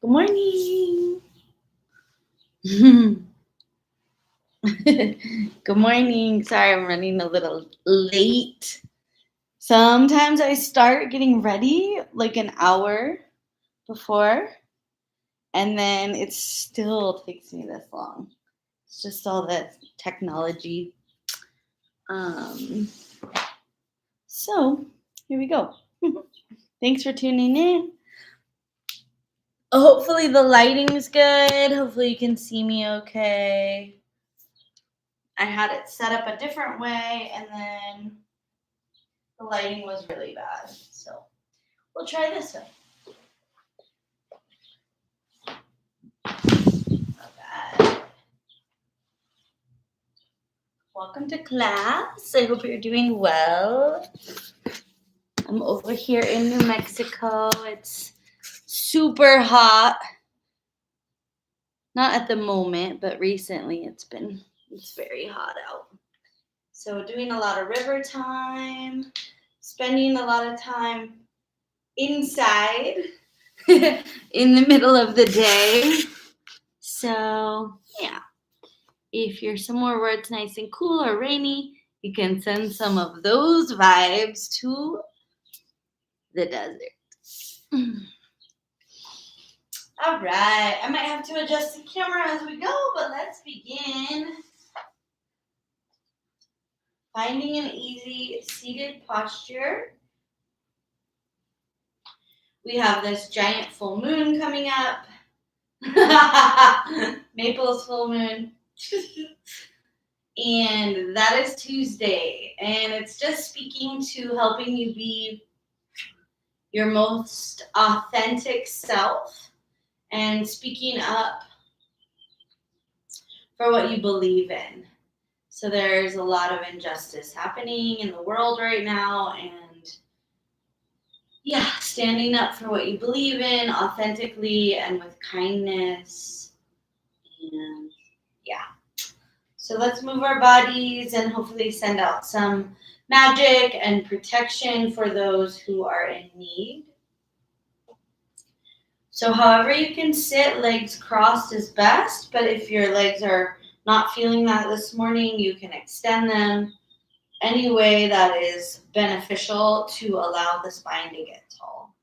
Good morning. Good morning. Sorry, I'm running a little late. Sometimes I start getting ready like an hour before, and then it still takes me this long. It's just all the technology. Um, so here we go. Thanks for tuning in. Hopefully the lighting's good. Hopefully you can see me okay. I had it set up a different way, and then the lighting was really bad. So we'll try this one. Not bad. Welcome to class. I hope you're doing well. I'm over here in New Mexico. It's super hot. Not at the moment, but recently it's very hot out. So doing a lot of river time, spending a lot of time inside in the middle of the day. So yeah. If you're somewhere where it's nice and cool or rainy, you can send some of those vibes to the desert. All right. I might have to adjust the camera as we go, but let's begin. Finding an easy seated posture. We have this giant full moon coming up. Maple's full moon. And that is Tuesday. And it's just speaking to helping you be your most authentic self and speaking up for what you believe in. So there's a lot of injustice happening in the world right now, and yeah, standing up for what you believe in authentically and with kindness. And yeah. So let's move our bodies and hopefully send out some magic and protection for those who are in need. So however you can sit, legs crossed is best, but if your legs are not feeling that this morning, you can extend them any way that is beneficial to allow the spine to get tall.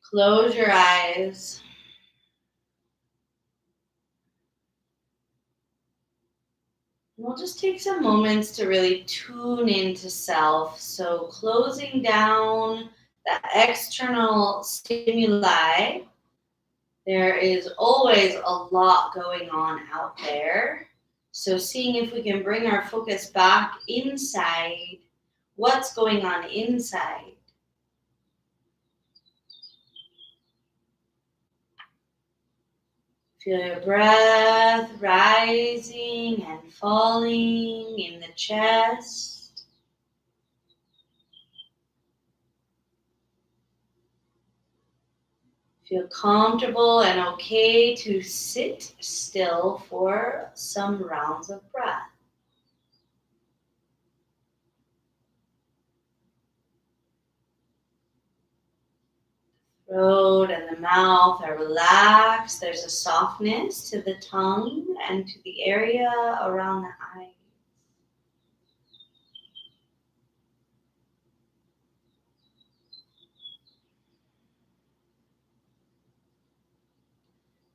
Close your eyes. And we'll just take some moments to really tune into self. So closing down the external stimuli. There is always a lot going on out there. So seeing if we can bring our focus back inside, what's going on inside. Feel your breath rising and falling in the chest. Feel comfortable and okay to sit still for some rounds of breath. Throat and the mouth are relaxed. There's a softness to the tongue and to the area around the eyes.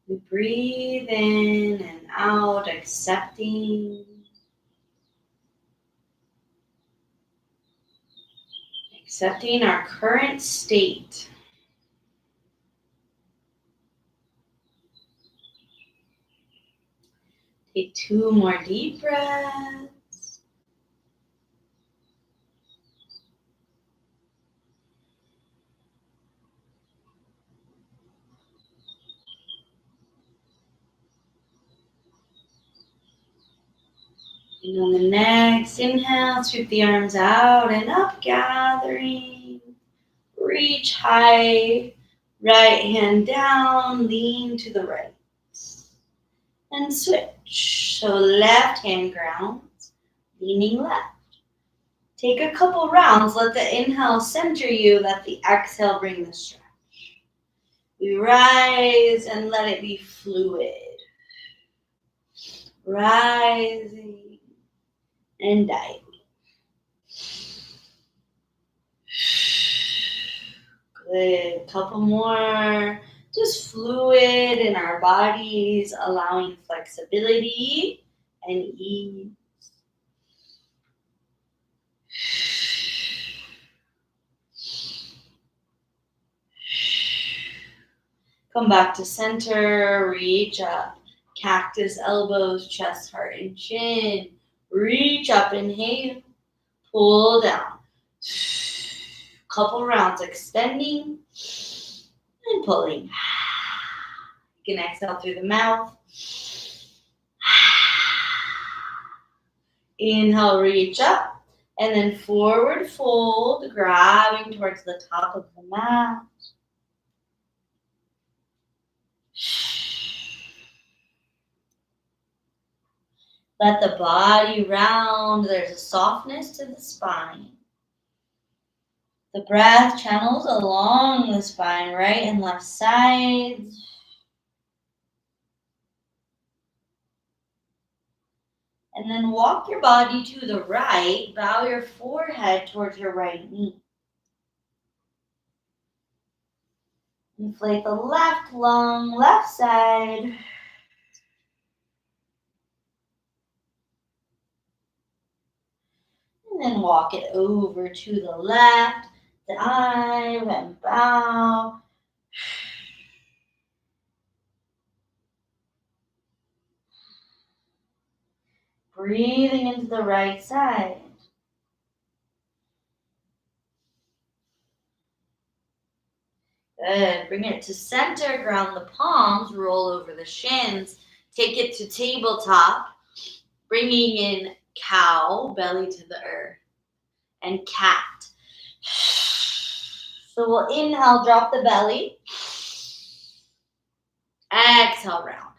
We breathe in and out, accepting our current state. Take 2 more deep breaths. And on the next inhale, sweep the arms out and up, gathering. Reach high, right hand down, lean to the right. And switch. So left hand grounds, leaning left. Take a couple rounds. Let the inhale center you. Let the exhale bring the stretch. We rise and let it be fluid. Rising and diving. Good. Couple more. Just fluid in our bodies, allowing flexibility and ease. Come back to center, reach up. Cactus, elbows, chest, heart, and chin. Reach up, inhale, pull down. Couple rounds extending and pulling. You can exhale through the mouth. Inhale, reach up, and then forward fold, grabbing towards the top of the mat. Let the body round. There's a softness to the spine. The breath channels along the spine, right and left sides. And then walk your body to the right. Bow your forehead towards your right knee. Inflate the left lung, left side. And then walk it over to the left. Dive and bow. Breathing into the right side. Good. Bring it to center. Ground the palms. Roll over the shins. Take it to tabletop. Bringing in cow, belly to the earth. And cat. So we'll inhale, drop the belly. Exhale, round.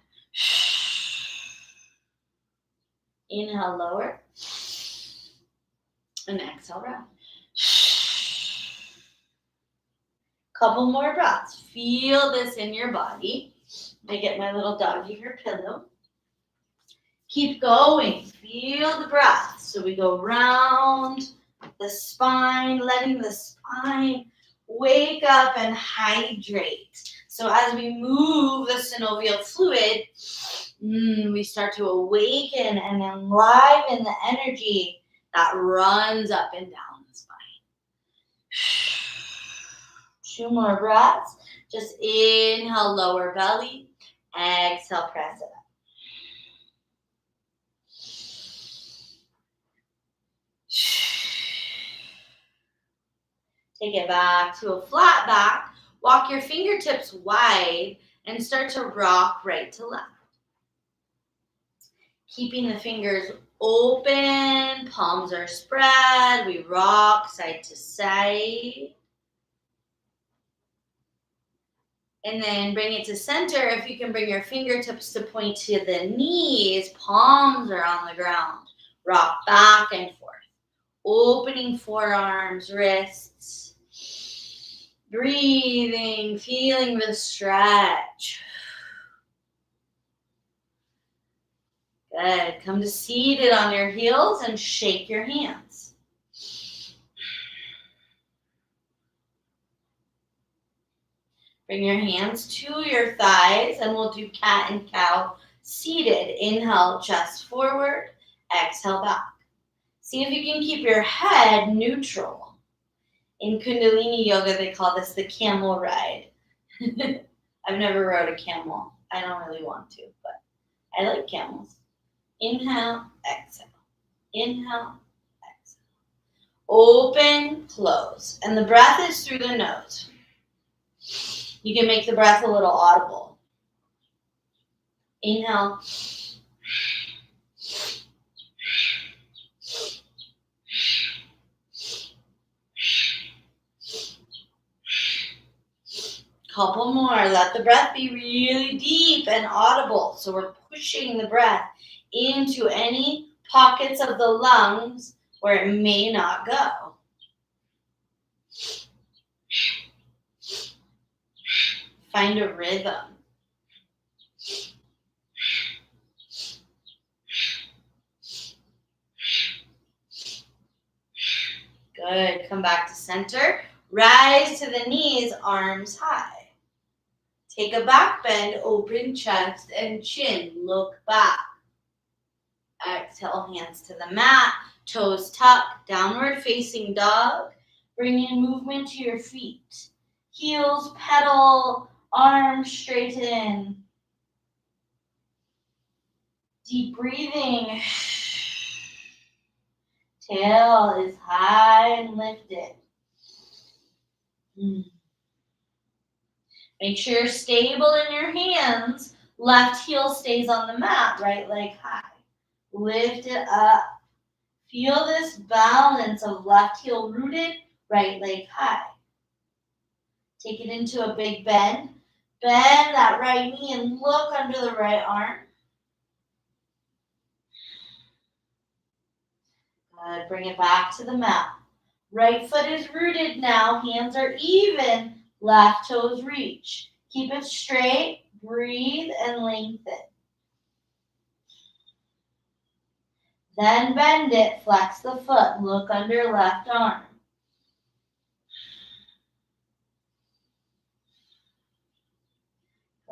Inhale, lower. And exhale, round. Couple more breaths. Feel this in your body. I get my little doggy her pillow. Keep going. Feel the breath. So we go round the spine, letting the spine wake up and hydrate. So as we move the synovial fluid, we start to awaken and enliven the energy that runs up and down the spine. 2 more breaths. Just inhale, lower belly. Exhale, press it up. Take it back to a flat back. Walk your fingertips wide and start to rock right to left. Keeping the fingers open, palms are spread. We rock side to side. And then bring it to center. If you can bring your fingertips to point to the knees, palms are on the ground. Rock back and forth. Opening forearms, wrists. Breathing, feeling the stretch. Good. Come to seated on your heels and shake your hands. Bring your hands to your thighs and we'll do cat and cow seated. Inhale, chest forward. Exhale, back. See if you can keep your head neutral. In Kundalini yoga, they call this the camel ride. I've never rode a camel. I don't really want to, but I like camels. Inhale, exhale. Inhale, exhale. Open, close. And the breath is through the nose. You can make the breath a little audible. Inhale. Couple more. Let the breath be really deep and audible. So we're pushing the breath into any pockets of the lungs where it may not go. Find a rhythm. Good. Come back to center. Rise to the knees, arms high. Take a back bend, open chest and chin. Look back. Exhale, hands to the mat. Toes tucked, downward facing dog. Bring in movement to your feet. Heels pedal, arms straighten. Deep breathing. Tail is high and lifted. Make sure you're stable in your hands. Left heel stays on the mat, right leg high. Lift it up. Feel this balance of left heel rooted, right leg high. Take it into a big bend. Bend that right knee and look under the right arm. Good. Bring it back to the mat. Right foot is rooted now. Hands are even. Left toes reach. Keep it straight. Breathe and lengthen. Then bend it. Flex the foot. Look under left arm.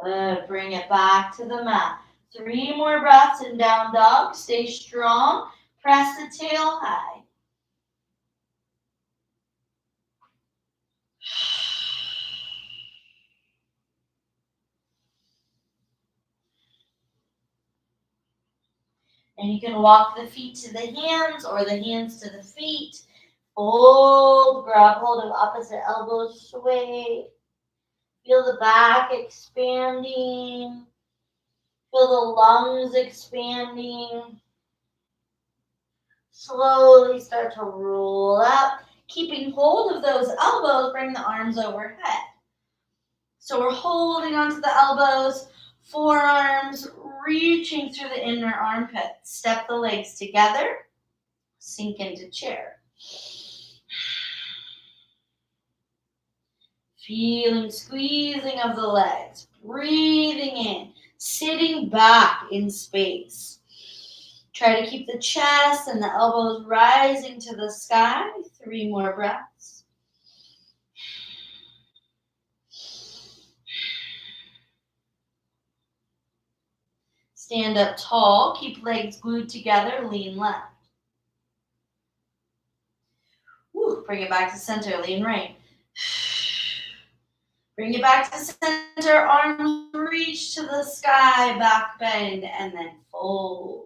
Good. Bring it back to the mat. 3 more breaths in down dog. Stay strong. Press the tail high. And you can walk the feet to the hands or the hands to the feet. Fold, grab hold of opposite elbows, sway. Feel the back expanding. Feel the lungs expanding. Slowly start to roll up. Keeping hold of those elbows, bring the arms overhead. So we're holding onto the elbows, forearms reaching through the inner armpits. Step the legs together. Sink into chair. Feeling squeezing of the legs. Breathing in. Sitting back in space. Try to keep the chest and the elbows rising to the sky. 3 more breaths. Stand up tall. Keep legs glued together. Lean left. Woo. Bring it back to center. Lean right. Bring it back to center. Arms reach to the sky. Back bend and then fold.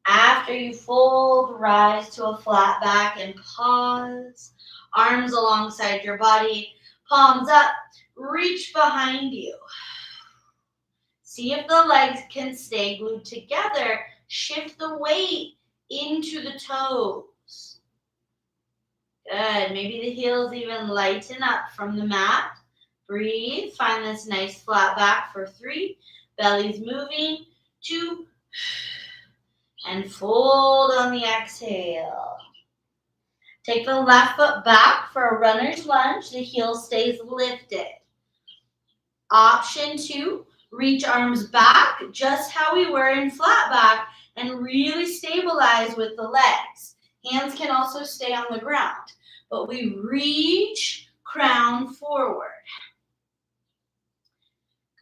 After you fold, rise to a flat back and pause. Arms alongside your body, palms up, reach behind you. See if the legs can stay glued together. Shift the weight into the toes. Good. Maybe the heels even lighten up from the mat. Breathe. Find this nice flat back for 3. Belly's moving. 2. And fold on the exhale. Take the left foot back for a runner's lunge. The heel stays lifted. Option 2, reach arms back just how we were in flat back and really stabilize with the legs. Hands can also stay on the ground, but we reach, crown forward.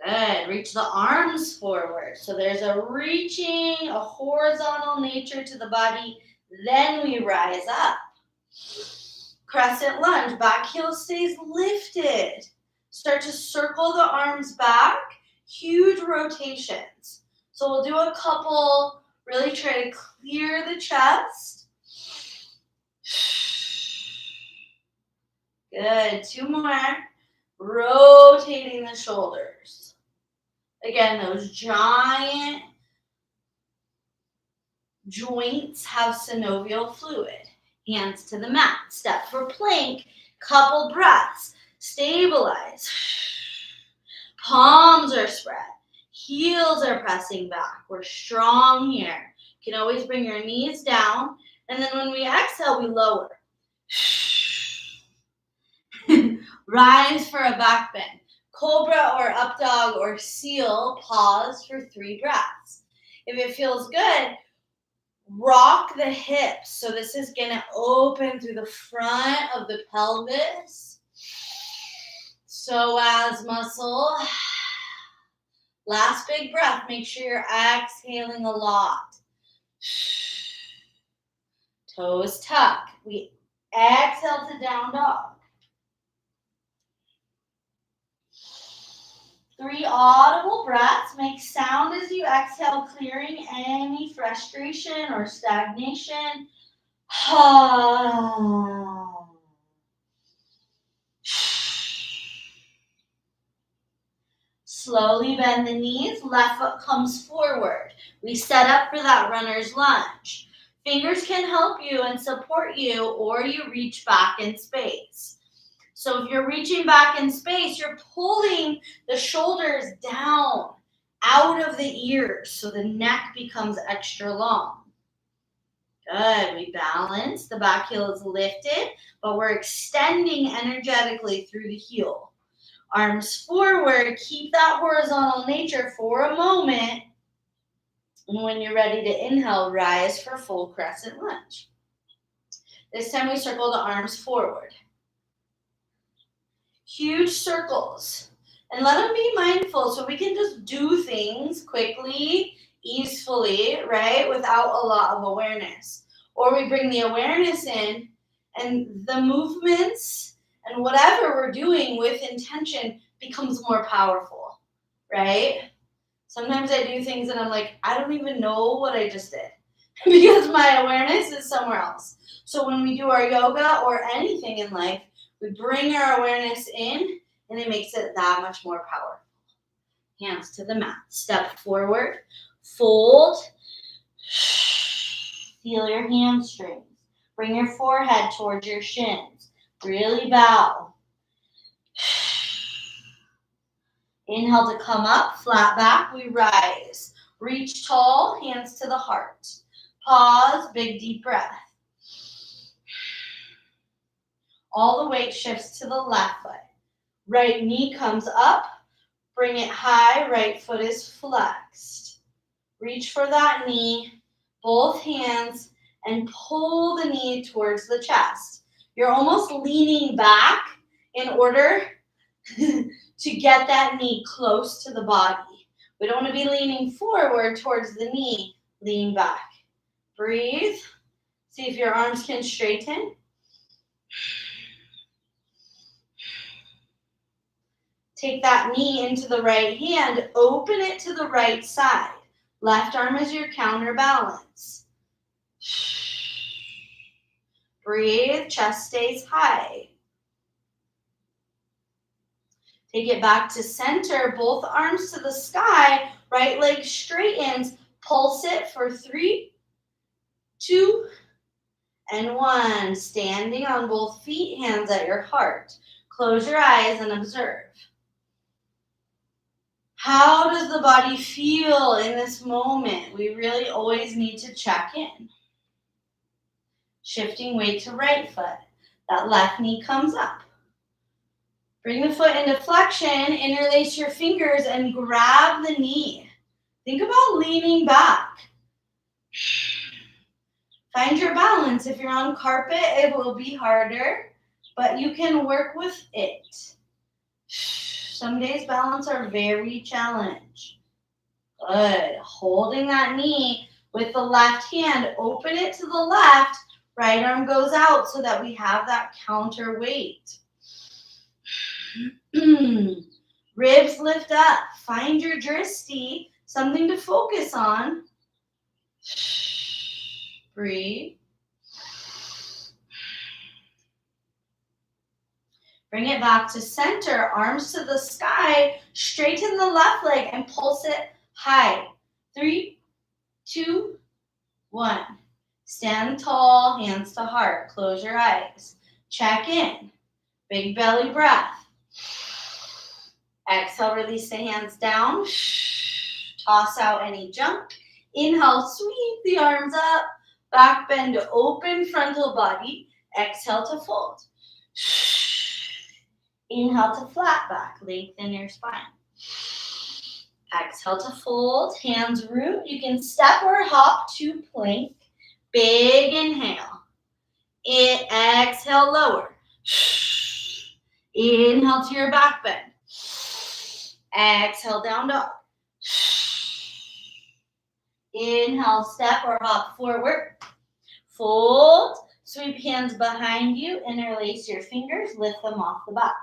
Good. Reach the arms forward. So there's a reaching, a horizontal nature to the body. Then we rise up. Crescent lunge. Back heel stays lifted. Start to circle the arms back. Huge rotations. So we'll do a couple. Really try to clear the chest. Good. 2 more. Rotating the shoulders. Again, those giant joints have synovial fluid. Hands to the mat. Step for plank. Couple breaths. Stabilize. Palms are spread. Heels are pressing back. We're strong here. You can always bring your knees down. And then when we exhale, we lower. Rise for a back bend. Cobra or up dog or seal, pause for 3 breaths. If it feels good, rock the hips. So this is going to open through the front of the pelvis. Psoas muscle. Last big breath. Make sure you're exhaling a lot. Toes tuck. We exhale to down dog. 3 audible breaths. Make sound as you exhale, clearing any frustration or stagnation. Slowly bend the knees. Left foot comes forward. We set up for that runner's lunge. Fingers can help you and support you, or you reach back in space. So if you're reaching back in space, you're pulling the shoulders down out of the ears so the neck becomes extra long. Good. We balance. The back heel is lifted, but we're extending energetically through the heel. Arms forward. Keep that horizontal nature for a moment. And when you're ready to inhale, rise for full crescent lunge. This time we circle the arms forward. Huge circles. And let them be mindful so we can just do things quickly, easily, right? Without a lot of awareness. Or we bring the awareness in and the movements and whatever we're doing with intention becomes more powerful, right? Sometimes I do things and I'm like, I don't even know what I just did because my awareness is somewhere else. So when we do our yoga or anything in life, we bring our awareness in and it makes it that much more powerful. Hands to the mat. Step forward. Fold. Feel your hamstrings. Bring your forehead towards your shins. Really bow. Inhale to come up, flat back, we rise. Reach tall, hands to the heart. Pause, big deep breath. All the weight shifts to the left foot. Right knee comes up, bring it high, right foot is flexed. Reach for that knee, both hands, and pull the knee towards the chest. You're almost leaning back in order to get that knee close to the body. We don't want to be leaning forward towards the knee, lean back. Breathe. See if your arms can straighten. Take that knee into the right hand, open it to the right side. Left arm is your counterbalance. Breathe, chest stays high. Take it back to center, both arms to the sky, right leg straightens, pulse it for 3, 2, and 1. Standing on both feet, hands at your heart. Close your eyes and observe. How does the body feel in this moment? We really always need to check in. Shifting weight to right foot. That left knee comes up. Bring the foot into flexion, interlace your fingers, and grab the knee. Think about leaning back. Find your balance. If you're on carpet, it will be harder, but you can work with it. Some days balance are very challenging. Good. Holding that knee with the left hand, open it to the left. Right arm goes out so that we have that counterweight. Ribs lift up. Find your drishti, something to focus on. Breathe. Bring it back to center, arms to the sky. Straighten the left leg and pulse it high. 3, 2, 1. Stand tall, hands to heart. Close your eyes. Check in. Big belly breath. Exhale, release the hands down. Toss out any junk. Inhale, sweep the arms up. Back bend to open frontal body. Exhale to fold. Inhale to flat back, lengthen your spine. Exhale to fold, hands root. You can step or hop to plank. Big inhale. Exhale, lower. Inhale to your back bend. Exhale, down dog. Inhale, step or hop forward. Fold. Sweep hands behind you. Interlace your fingers. Lift them off the back.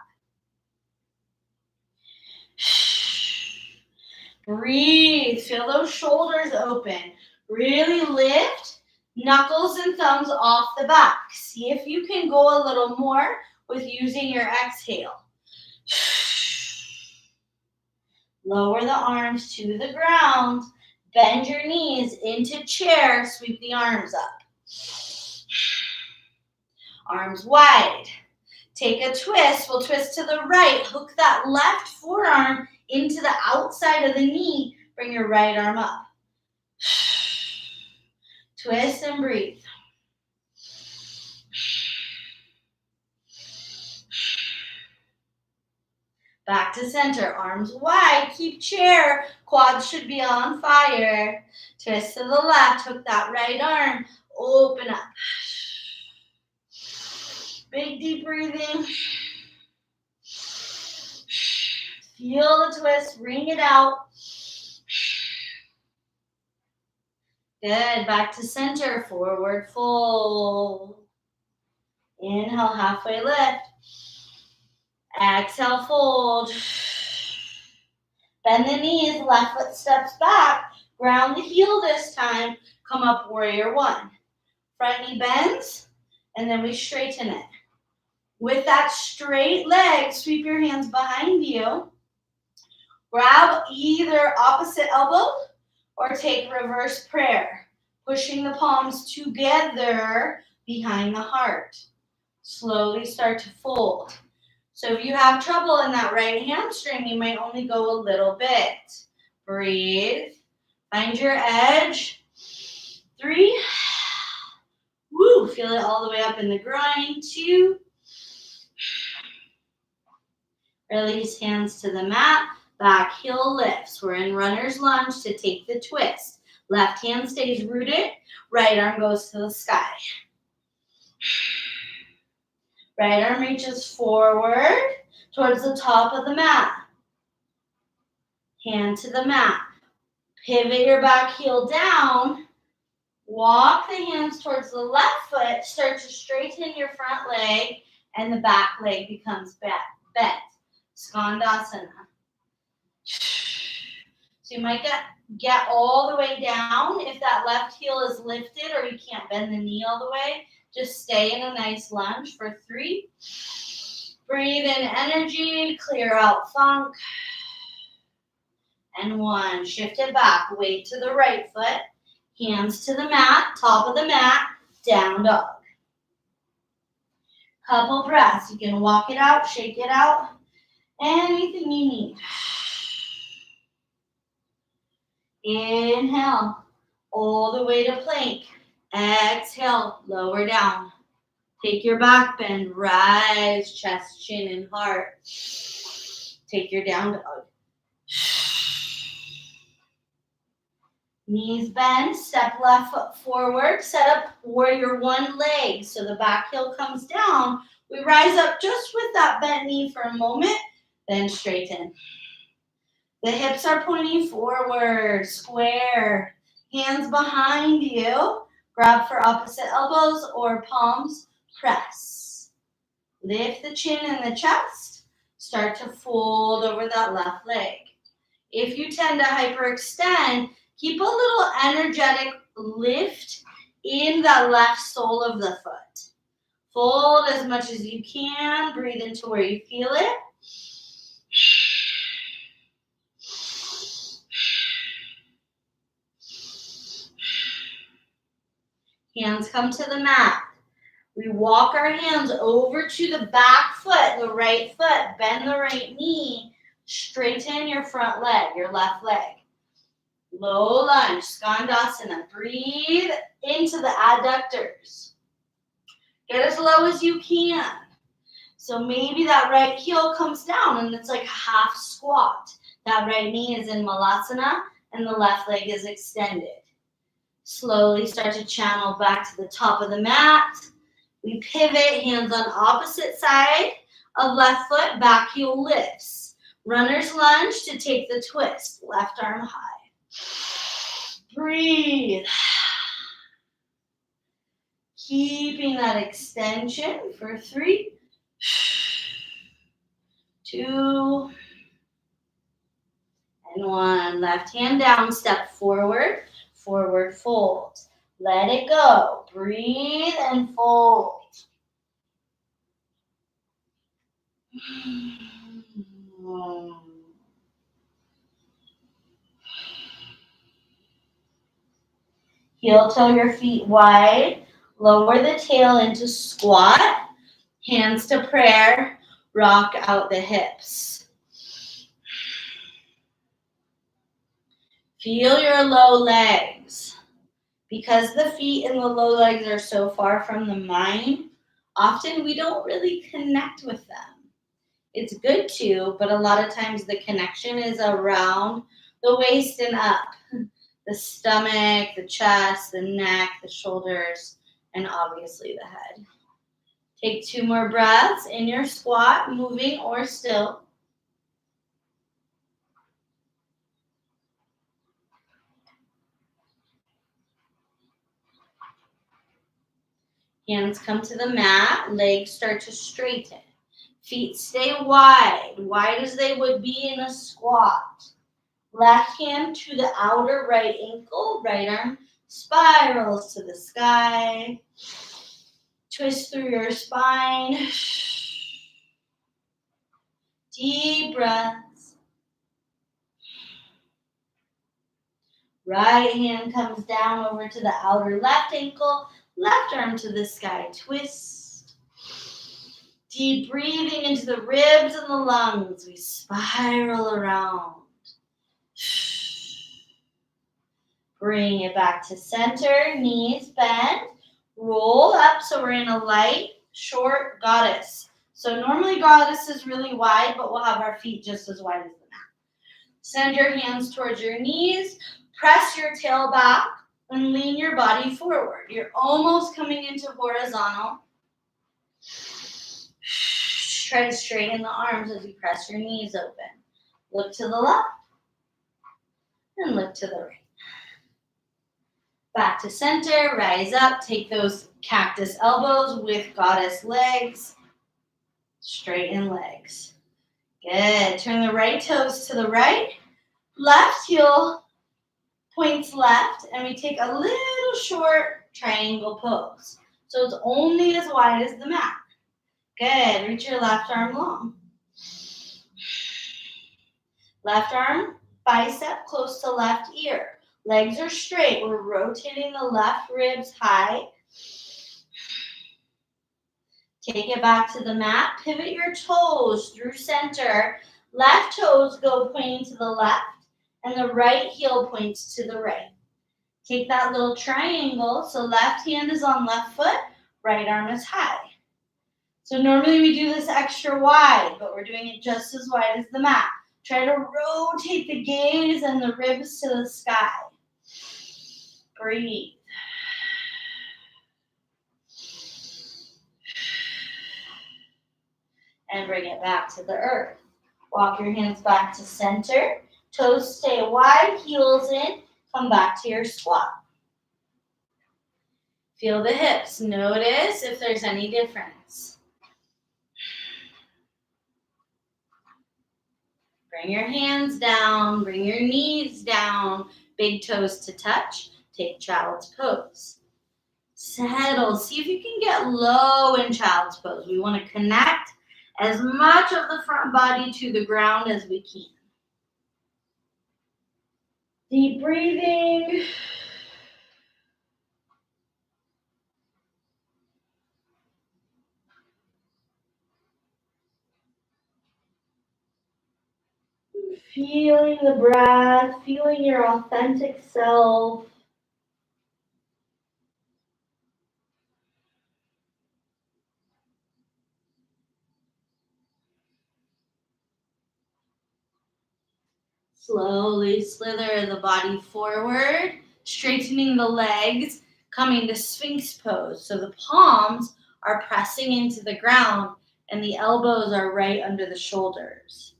Breathe. Feel those shoulders open. Really lift knuckles and thumbs off the back. See if you can go a little more with using your exhale. Lower the arms to the ground. Bend your knees into chair. Sweep the arms up. Arms wide. Take a twist. We'll twist to the right. Hook that left forearm into the outside of the knee. Bring your right arm up. Twist and breathe. Back to center. Arms wide. Keep chair. Quads should be on fire. Twist to the left. Hook that right arm. Open up. Big deep breathing. Feel the twist. Ring it out. Good. Back to center. Forward fold. Inhale, halfway lift. Exhale, fold. Bend the knees. Left foot steps back. Ground the heel this time. Come up, warrior one. Front knee bends, and then we straighten it. With that straight leg, sweep your hands behind you. Grab either opposite elbow or take reverse prayer, pushing the palms together behind the heart. Slowly start to fold. So if you have trouble in that right hamstring, you might only go a little bit. Breathe. Find your edge. 3. Woo, feel it all the way up in the groin. 2. Release hands to the mat. Back heel lifts. We're in runner's lunge to take the twist. Left hand stays rooted. Right arm goes to the sky. Right arm reaches forward towards the top of the mat. Hand to the mat. Pivot your back heel down. Walk the hands towards the left foot. Start to straighten your front leg, and the back leg becomes bent. Skandasana. So you might get all the way down if that left heel is lifted or you can't bend the knee all the way. Just stay in a nice lunge for 3. Breathe in energy, clear out funk. And 1. Shift it back, weight to the right foot. Hands to the mat, top of the mat, down dog. Couple breaths. You can walk it out, shake it out. Anything you need. Inhale, all the way to plank. Exhale, lower down. Take your back bend, rise, chest, chin, and heart. Take your down dog. Knees bend, step left foot forward, set up warrior one leg. So the back heel comes down. We rise up just with that bent knee for a moment, then straighten. The hips are pointing forward, square. Hands behind you. Grab for opposite elbows or palms, press. Lift the chin and the chest. Start to fold over that left leg. If you tend to hyperextend, keep a little energetic lift in that left sole of the foot. Fold as much as you can. Breathe into where you feel it. Hands come to the mat. We walk our hands over to the back foot, the right foot. Bend the right knee. Straighten your front leg, your left leg. Low lunge, Skandasana. Breathe into the adductors. Get as low as you can. So maybe that right heel comes down and it's like half squat. That right knee is in malasana and the left leg is extended. Slowly start to channel back to the top of the mat. We pivot, hands on opposite side of left foot, back heel lifts. Runner's lunge to take the twist, left arm high. Breathe. Keeping that extension for 3, 2, and 1. Left hand down, step forward, forward fold. Let it go. Breathe and fold. Heel toe your feet wide. Lower the tail into squat. Hands to prayer. Rock out the hips. Feel your low legs. Because the feet and the low legs are so far from the mind, often we don't really connect with them. It's good to, but a lot of times the connection is around the waist and up. The stomach, the chest, the neck, the shoulders, and obviously the head. Take 2 more breaths in your squat, moving or still. Hands come to the mat, legs start to straighten. Feet stay wide as they would be in a squat. Left hand to the outer right ankle, right arm spirals to the sky. Twist through your spine. Deep breaths. Right hand comes down over to the outer left ankle, left arm to the sky. Twist. Deep breathing into the ribs and the lungs. We spiral around. Bring it back to center, knees bend, roll up so we're in a light, short goddess. So normally goddess is really wide, but we'll have our feet just as wide as the mat. Send your hands towards your knees, press your tail back, and lean your body forward. You're almost coming into horizontal. Try to straighten the arms as you press your knees open. Look to the left and look to the right. Back to center, rise up, take those cactus elbows with goddess legs. Straighten legs. Good. Turn the right toes to the right. Left heel points left, and we take a little short triangle pose. So it's only as wide as the mat. Good. Reach your left arm long. Left arm, bicep close to left ear. Legs are straight. We're rotating the left ribs high. Take it back to the mat. Pivot your toes through center. Left toes go pointing to the left, and the right heel points to the right. Take that little triangle. So left hand is on left foot, right arm is high. So normally we do this extra wide, but we're doing it just as wide as the mat. Try to rotate the gaze and the ribs to the sky. Breathe. And bring it back to the earth. Walk your hands back to center. Toes stay wide, heels in. Come back to your squat. Feel the hips. Notice if there's any difference. Bring your hands down. Bring your knees down. Big toes to touch. Take child's pose. Settle. See if you can get low in child's pose. We want to connect as much of the front body to the ground as we can. Deep breathing. Feeling the breath, feeling your authentic self. Slowly slither the body forward, straightening the legs, coming to Sphinx pose. So the palms are pressing into the ground and the elbows are right under the shoulders.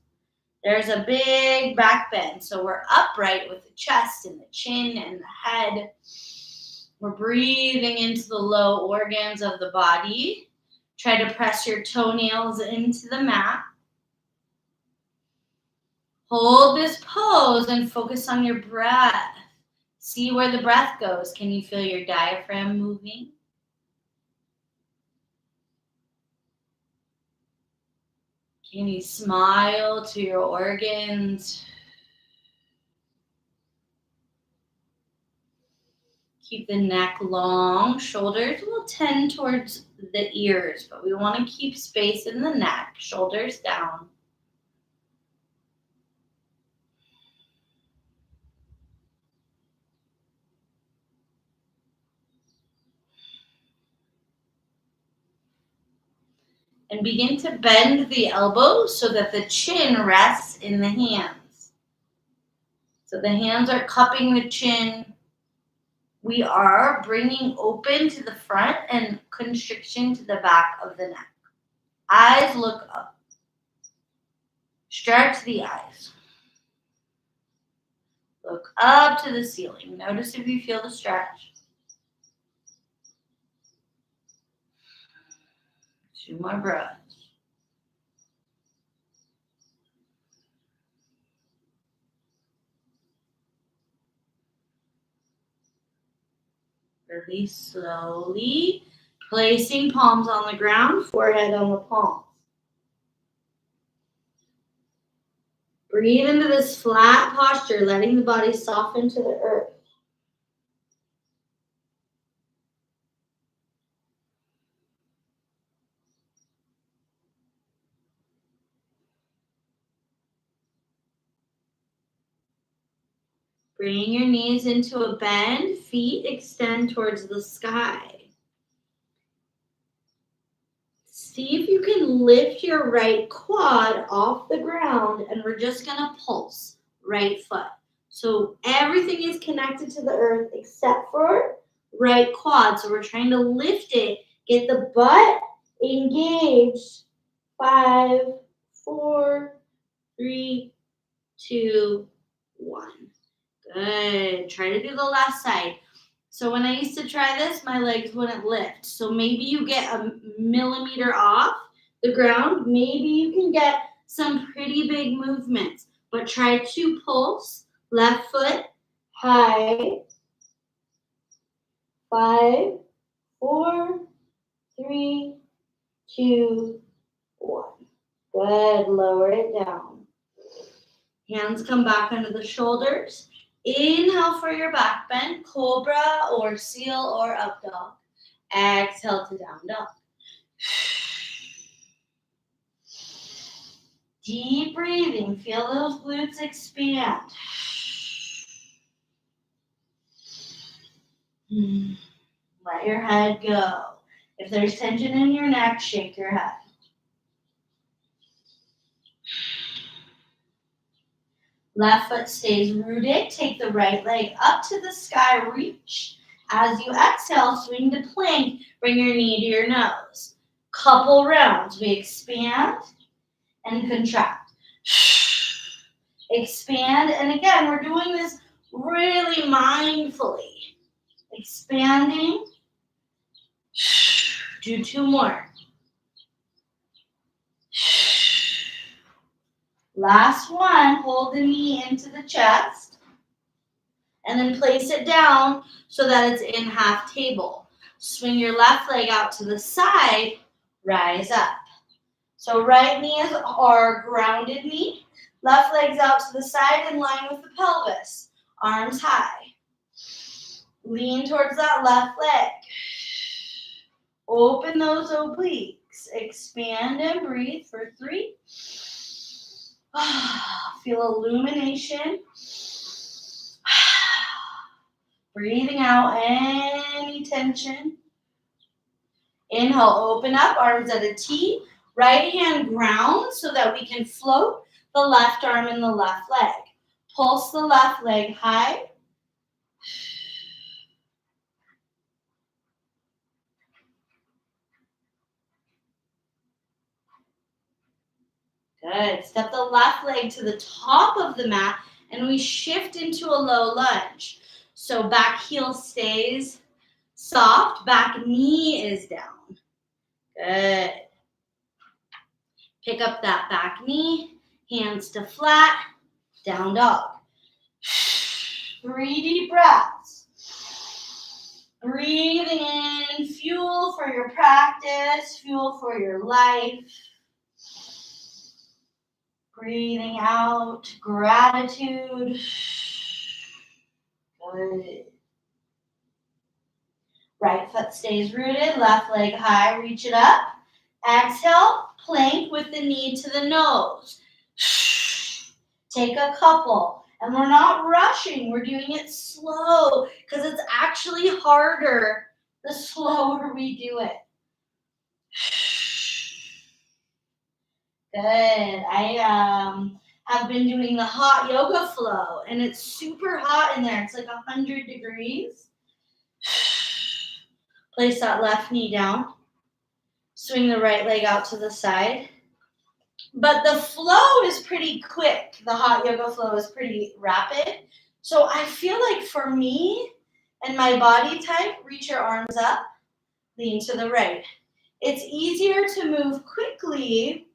There's a big back bend, so we're upright with the chest and the chin and the head. We're breathing into the low organs of the body. Try to press your toenails into the mat. Hold this pose and focus on your breath. See where the breath goes. Can you feel your diaphragm moving? Can you smile to your organs? Keep the neck long. Shoulders will tend towards the ears, but we want to keep space in the neck. Shoulders down. And begin to bend the elbows so that the chin rests in the hands. So the hands are cupping the chin. We are bringing open to the front and constriction to the back of the neck. Eyes look up. Stretch the eyes. Look up to the ceiling. Notice if you feel the stretch. 2 more breaths. Release slowly, placing palms on the ground, forehead on the palms. Breathe into this flat posture, letting the body soften to the earth. Bring your knees into a bend, feet extend towards the sky. See if you can lift your right quad off the ground, and we're just gonna pulse right foot. So everything is connected to the earth except for right quad. So we're trying to lift it, get the butt engaged. 5, 4, 3, 2, 1. Good. Try to do the left side. So when I used to try this, my legs wouldn't lift. So maybe you get a millimeter off the ground. Maybe you can get some pretty big movements. But try to pulse. Left foot high. 5, 4, 3, 2, 1. Good. Lower it down. Hands come back under the shoulders. Inhale for your back bend, cobra or seal or up dog. Exhale to down dog. Deep breathing. Feel those glutes expand. Let your head go. If there's tension in your neck, shake your head. Left foot stays rooted. Take the right leg up to the sky. Reach. As you exhale, swing to plank. Bring your knee to your nose. Couple rounds. We expand and contract. Expand. And again, we're doing this really mindfully. Expanding. Do 2 more. Last one, hold the knee into the chest and then place it down so that it's in half table. Swing your left leg out to the side, rise up. So right knee is our grounded knee, left leg's out to the side in line with the pelvis, arms high. Lean towards that left leg. Open those obliques, expand and breathe for 3. Feel illumination. Breathing out any tension. Inhale, open up, arms at a T. Right hand ground so that we can float the left arm and the left leg. Pulse the left leg high. Good. Step the left leg to the top of the mat and we shift into a low lunge. So back heel stays soft, back knee is down. Good. Pick up that back knee, hands to flat, down dog. 3 deep breaths. Breathing in, fuel for your practice, fuel for your life. Breathing out, gratitude. Good. Right foot stays rooted, left leg high, reach it up. Exhale, plank with the knee to the nose. Take a couple. And we're not rushing, we're doing it slow because it's actually harder the slower we do it. Good. I have been doing the hot yoga flow and it's super hot in there. It's like 100 degrees. Place that left knee down. Swing the right leg out to the side. But the flow is pretty quick. The hot yoga flow is pretty rapid. So I feel like for me and my body type, reach your arms up, lean to the right. It's easier to move quickly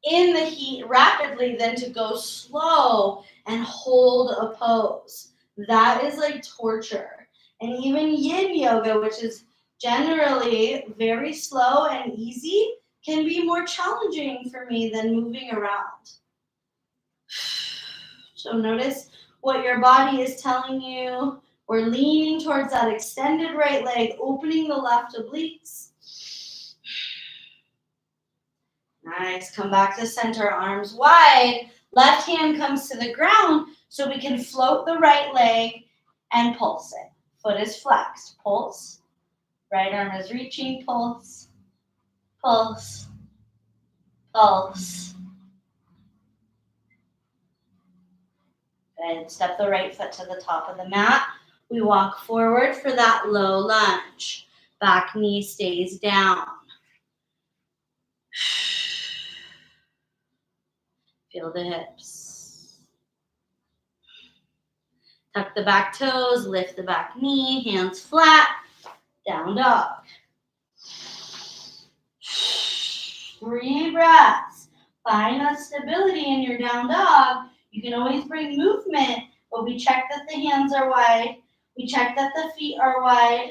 in the heat rapidly than to go slow and hold a pose. That is like torture. And even yin yoga, which is generally very slow and easy, can be more challenging for me than moving around. So notice what your body is telling you. We're leaning towards that extended right leg, opening the left obliques. Nice. Come back to center, arms wide. Left hand comes to the ground so we can float the right leg and pulse it. Foot is flexed. Pulse. Right arm is reaching. Pulse. Pulse. Pulse. Good. Step the right foot to the top of the mat. We walk forward for that low lunge. Back knee stays down. Feel the hips. Tuck the back toes, lift the back knee, hands flat, down dog. 3 breaths. Find that stability in your down dog. You can always bring movement, but we check that the hands are wide. We check that the feet are wide.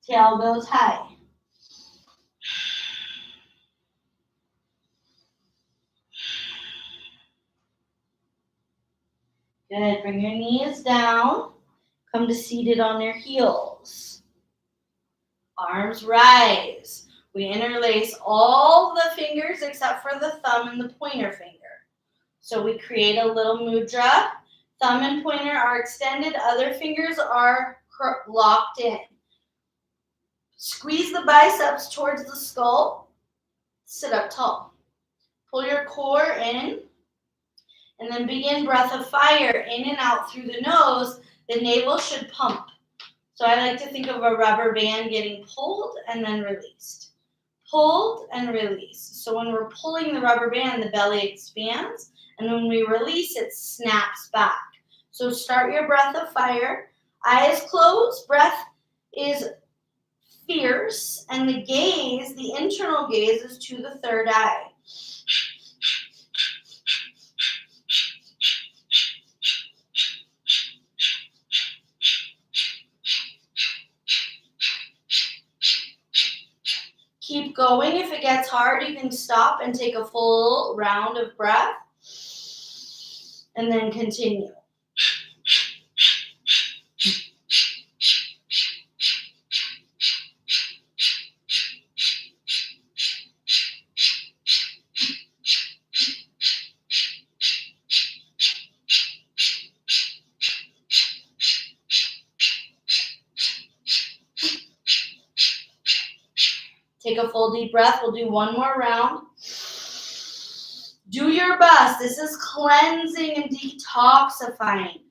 Tail goes high. Good. Bring your knees down. Come to seated on your heels. Arms rise. We interlace all the fingers except for the thumb and the pointer finger. So we create a little mudra. Thumb and pointer are extended. Other fingers are locked in. Squeeze the biceps towards the skull. Sit up tall. Pull your core in. And then begin breath of fire in and out through the nose. The navel should pump. So I like to think of a rubber band getting pulled and then released. Pulled and released. So when we're pulling the rubber band, the belly expands. And when we release, it snaps back. So start your breath of fire. Eyes closed. Breath is fierce. And the gaze, the internal gaze, is to the third eye. Keep going. If it gets hard, you can stop and take a full round of breath. And then continue. Take a full deep breath. We'll do one more round. Do your best. This is cleansing and detoxifying.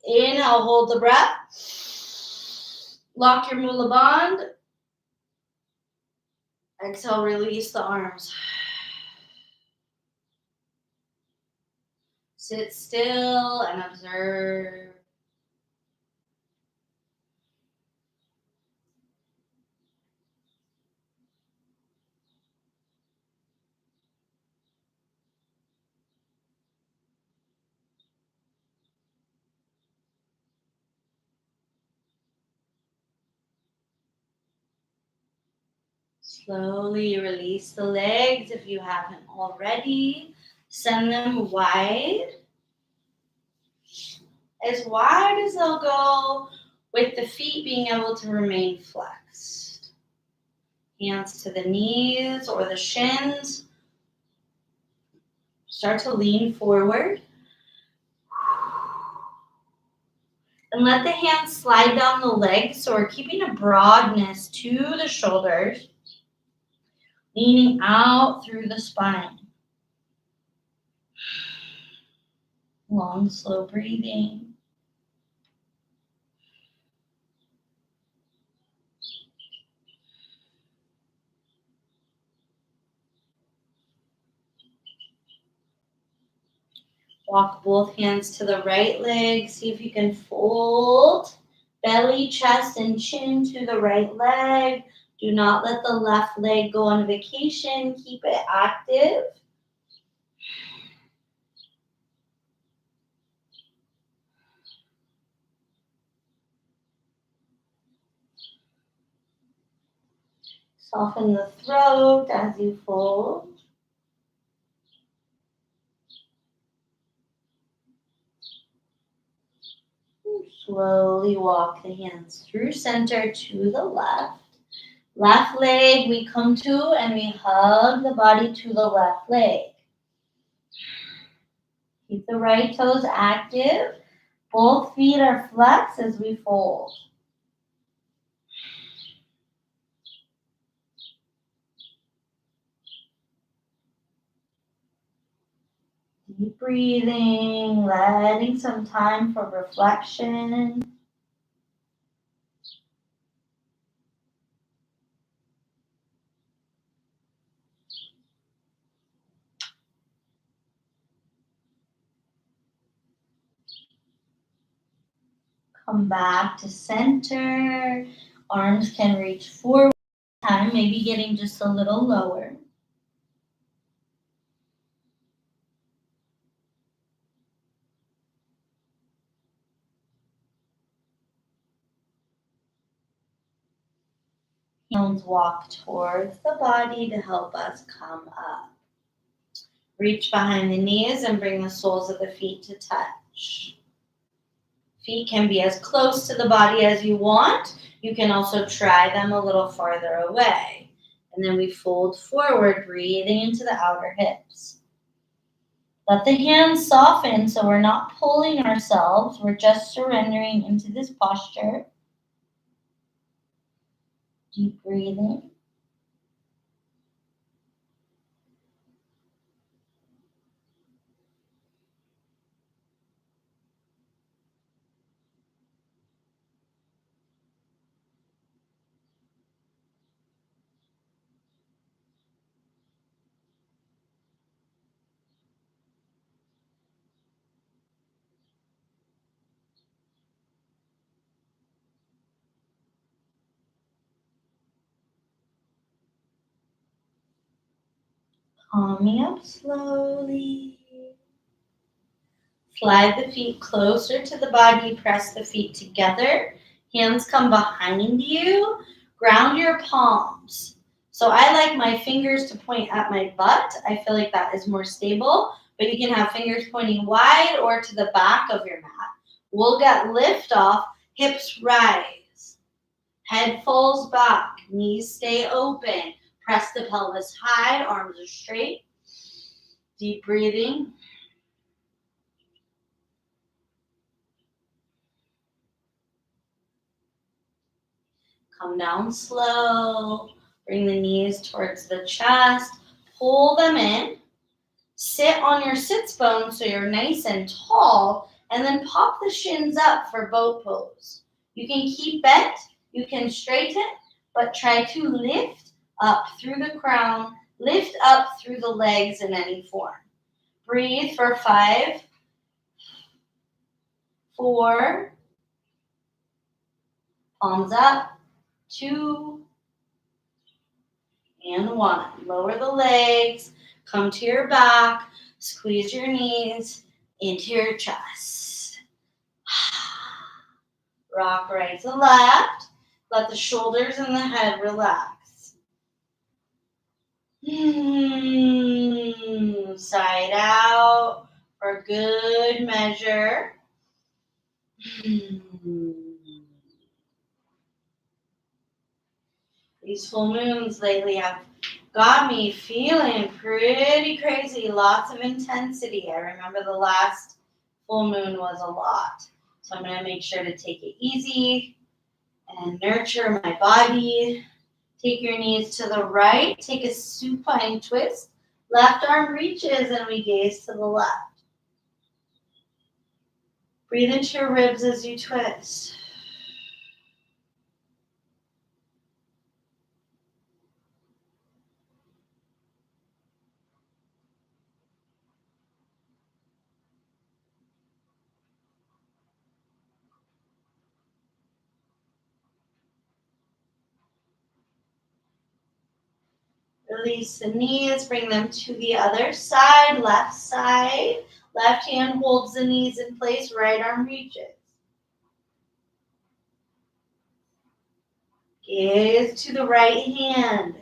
Inhale, hold the breath. Lock your mula band. Exhale, release the arms. Sit still and observe. Slowly release the legs if you haven't already. Send them wide as they'll go, with the feet being able to remain flexed. Hands to the knees or the shins. Start to lean forward. And let the hands slide down the legs, so we're keeping a broadness to the shoulders, leaning out through the spine. Long, slow breathing. Walk both hands to the right leg. See if you can fold belly, chest, and chin to the right leg. Do not let the left leg go on vacation. Keep it active. Soften the throat as you fold. Slowly walk the hands through center to the left. Left leg we come to and we hug the body to the left leg. Keep the right toes active. Both feet are flexed as we fold. Deep breathing, letting some time for reflection. Come back to center. Arms can reach forward, time maybe getting just a little lower. Hands walk towards the body to help us come up. Reach behind the knees and bring the soles of the feet to touch. Feet can be as close to the body as you want. You can also try them a little farther away. And then we fold forward, breathing into the outer hips. Let the hands soften so we're not pulling ourselves. We're just surrendering into this posture. Deep breathing. Coming up slowly. Slide the feet closer to the body. Press the feet together. Hands come behind you. Ground your palms. So I like my fingers to point at my butt. I feel like that is more stable. But you can have fingers pointing wide or to the back of your mat. We'll get lift off. Hips rise. Head falls back. Knees stay open. Press the pelvis high. Arms are straight. Deep breathing. Come down slow. Bring the knees towards the chest. Pull them in. Sit on your sits bones so you're nice and tall. And then pop the shins up for boat pose. You can keep bent. You can straighten. But try to lift up through the crown. Lift up through the legs in any form. Breathe for 5, 4, palms up, 2, and 1. Lower the legs, come to your back, squeeze your knees into your chest. Rock right to left. Let the shoulders and the head relax. Side out for good measure. These full moons lately have got me feeling pretty crazy. Lots of intensity. I remember the last full moon was a lot. So I'm going to make sure to take it easy and nurture my body. Take your knees to the right. Take a supine twist. Left arm reaches and we gaze to the left. Breathe into your ribs as you twist. Release the knees, bring them to the other side, left side. Left hand holds the knees in place, right arm reaches. Gaze to the right hand.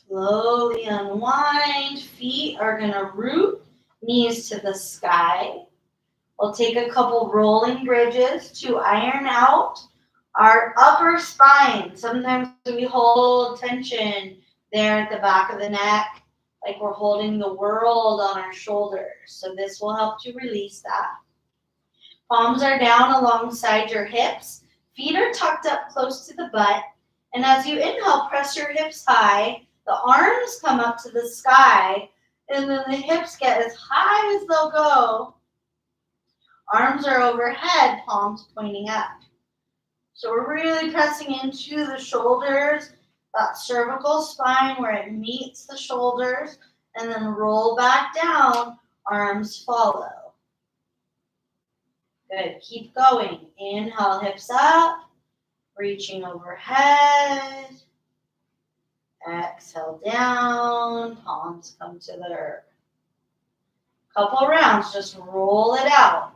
Slowly unwind. Feet are going to root, knees to the sky. We'll take a couple rolling bridges to iron out our upper spine. Sometimes we hold tension there at the back of the neck, like we're holding the world on our shoulders. So this will help to release that. Palms are down alongside your hips. Feet are tucked up close to the butt. And as you inhale, press your hips high. The arms come up to the sky. And then the hips get as high as they'll go. Arms are overhead, palms pointing up. So we're really pressing into the shoulders, that cervical spine where it meets the shoulders, and then roll back down, arms follow. Good, keep going. Inhale, hips up, reaching overhead. Exhale down, palms come to the earth. Couple rounds, just roll it out.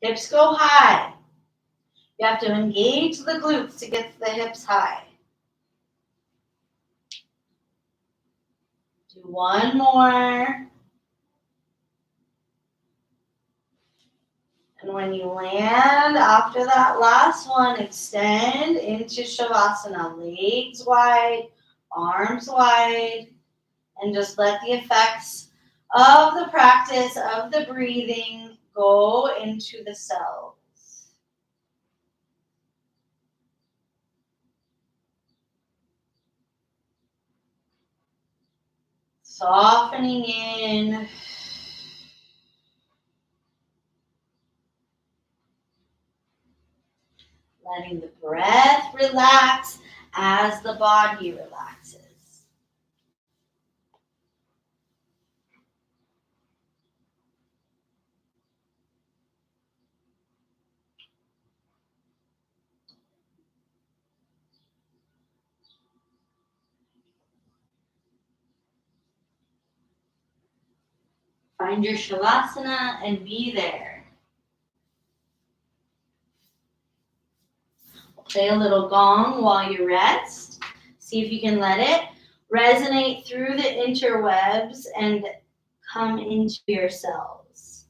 Hips go high. You have to engage the glutes to get the hips high. Do one more. And when you land after that last one, extend into Shavasana. Legs wide, arms wide, and just let the effects of the practice of the breathing go into the cells. Softening in. Letting the breath relax as the body relaxes. Find your shavasana and be there. Play a little gong while you rest. See if you can let it resonate through the interwebs and come into yourselves.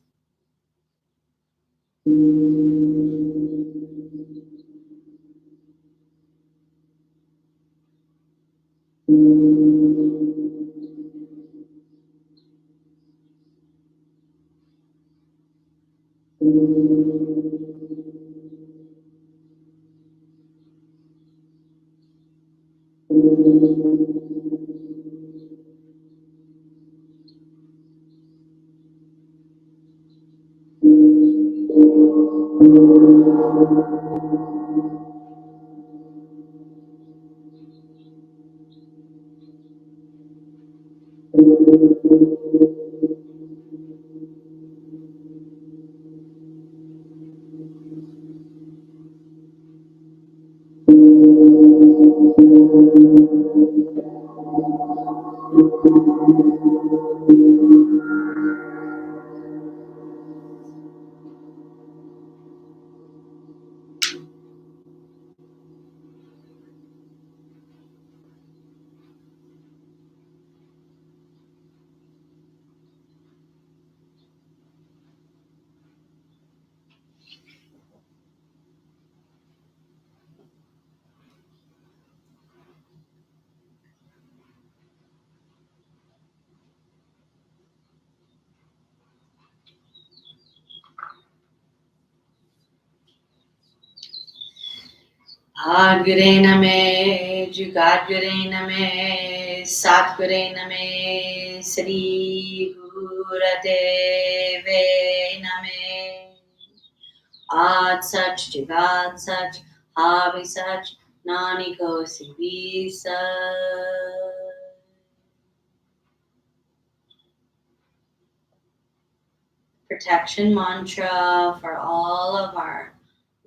Adgure Name, Jugadgure Name, Satgure Name, Sri Guradeve Name. Ad Sach, Jugad Sach, Havi Sach, Nani Ko Sivi Sach. Protection mantra for all of our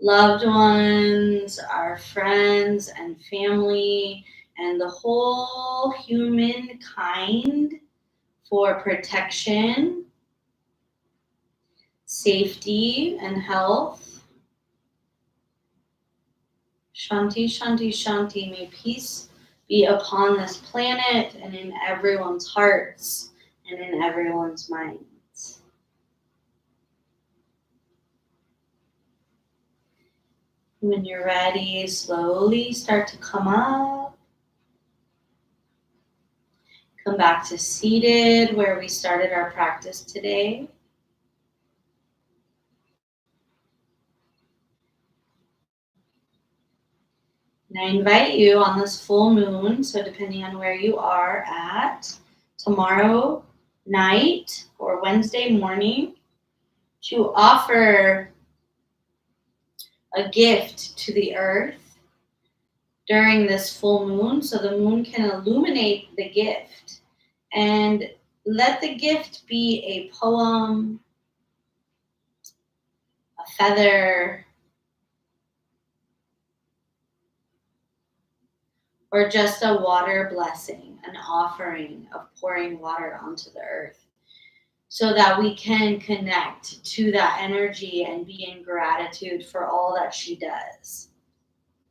loved ones, our friends and family, and the whole humankind for protection, safety, and health. Shanti, Shanti, Shanti. May peace be upon this planet and in everyone's hearts and in everyone's minds. When you're ready, slowly start to come up. Come back to seated where we started our practice today. And I invite you on this full moon, so depending on where you are at, tomorrow night or Wednesday morning, to offer a gift to the earth during this full moon, so the moon can illuminate the gift. And let the gift be a poem, a feather, or just a water blessing, an offering of pouring water onto the earth, so that we can connect to that energy and be in gratitude for all that she does.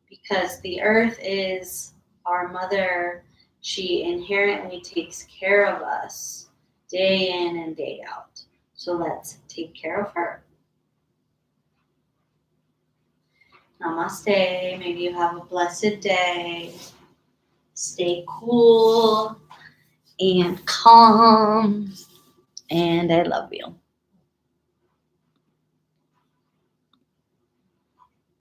Because the earth is our mother, she inherently takes care of us day in and day out. So let's take care of her. Namaste. Maybe you have a blessed day. Stay cool and calm. And I love you.